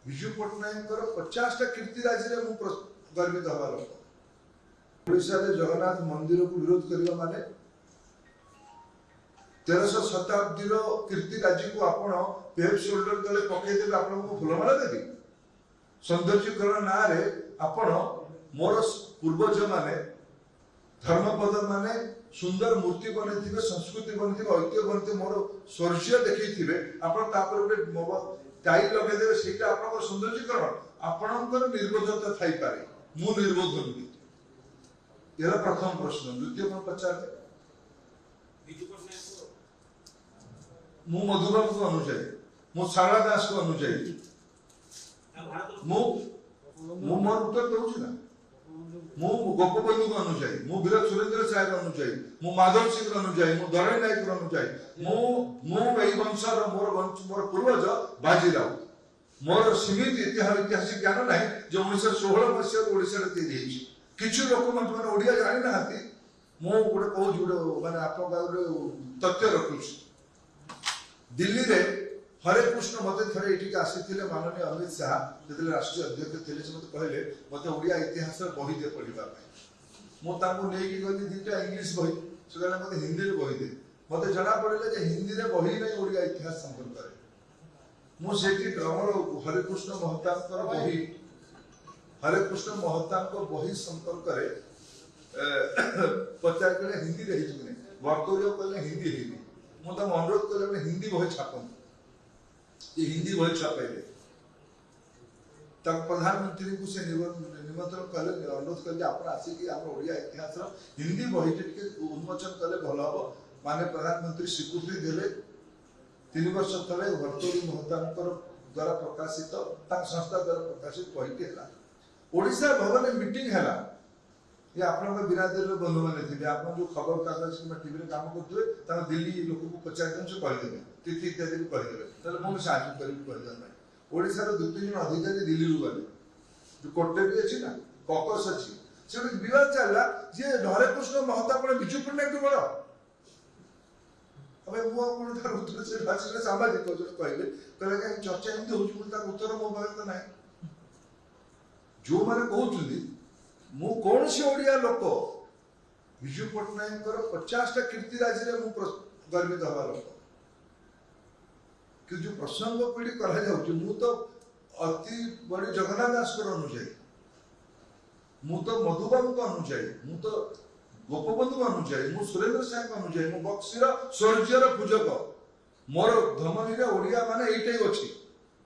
विजु पट्टनायक 50 कीर्ति राज्य में गर्वित हवा लोक ओडिशा रे जगन्नाथ मंदिर को विरोध करबा माने 1300 शताब्दी कीर्ति राज्य को आपण पेव शोल्डर तले पकई देबे आपण को फुलमाला देबी सौंदर्यकरण ना रे आपण मोर पूर्वज माने धर्मपद माने सुंदर मूर्ति बने संस्कृति बने ऐतिह्य बने मोर शौर्य देखी आपण गोटे टाइल लगे देवे सेटा आपनकर सौंदर्यकरण आपनकर निर्बोधता थाई पारे मु निर्बोध नुहे यार प्रथम प्रश्न द्वितीय कोन पचार मु मधुबाबू को अनुଯାयी मु शारदा दास को अनुଯାयी मु मोर उत्तर दउछि ना मु गोपबंधु को अनुଯାयी मु वीर सुरेंद्र साहेब अनुଯାयी मु माधव सिंह अनुଯାयी मु धरणी नायक अनुଯାयी मु एई वंशर मोर पूर्वज बाजीराव मोर सीमित ऐतिहासिक ज्ञान नहीं जो 1916 मसीह ओडिसा रे तैयारी हेछि किछु लोक माने ओडिया जानि नाहति मु गोटे कहू जोडे माने आपन गाउरे तथ्य रखुछि दिल्ली रे हरे कृष्ण मते थरे एठी के आसीथिले माननीय अमित शाह जेतले राष्ट्रीय अध्यक्ष थिले से मते कहले मते ओडिया इतिहास बही दे पढिबा पई मु तांको नै कि गली दिटा इंग्लिश बही से कहले मते हिंदी रे बही दे मते जणा पड़ले जे हिंदी रे बही नै ओडिया इतिहास संपर्क करे मु सेठी हमर हरे कृष्ण महतांकर बही हरे कृष्ण महतांकर बही संपर्क रे पचार के हिंदी रे हिजु नै वर्तोरियो कहले हिंदी हेनी मु त अनुरोध करले हिंदी बही छापन ये हिंदी बही छापेले तक प्रधानमंत्री को से निमंत्रण कले अनुरोध करले आपण आसी कि हम ओडिया इतिहास हिंदी बही के उन्मोचन कले भल हो माने प्रधानमंत्री स्वीकृति देले 3 वर्ष तले वर्तोरी महतांकर द्वारा प्रकाशित संस्था द्वारा प्रकाशित बही हला ओडिशा भवन में मीटिंग हला ये आपन बिरादर बंधु माने थे आपन जो खबर कागज में टीवी रे काम करथुए ता दिल्ली लोक को पचार दिन से कहि देबे तिथि इत्यादि को कहि देबे तले मो साहाय्य करि कहि देबे ओडिसा रो दुई तीन अधिकारी दिल्ली रु गले जो कोटे भी अछि ना कॉकस अछि से विवाद चलला जे हरे कृष्ण महता पर बिजु पट्टनायक बड़ अबे मो कोन तार उत्तर से भाषण सामाजिक जो कहले कहले कि चर्चा एमती होछ तार उत्तर मो पाखे त नाही जो माने कहउछुली मु कौन सी ओडिया लोक विजु पट्टनायक 50 कीर्ति राज्य में गर्वित हवा लोक कि जो प्रसंग पीढ़ी करा जाउछि मु तो अति बड़ी जगन्नाथ दास को अनुଯାयी मु तो मधुबाबू को अनुଯାयी मु तो गोपबंधु को अनुଯାयी मु सुरेंद्र साहेब को अनुଯାयी मु बक्सीर शौर्यर पूजक मोर धमनी रे ओडिया माने एइटाई अछि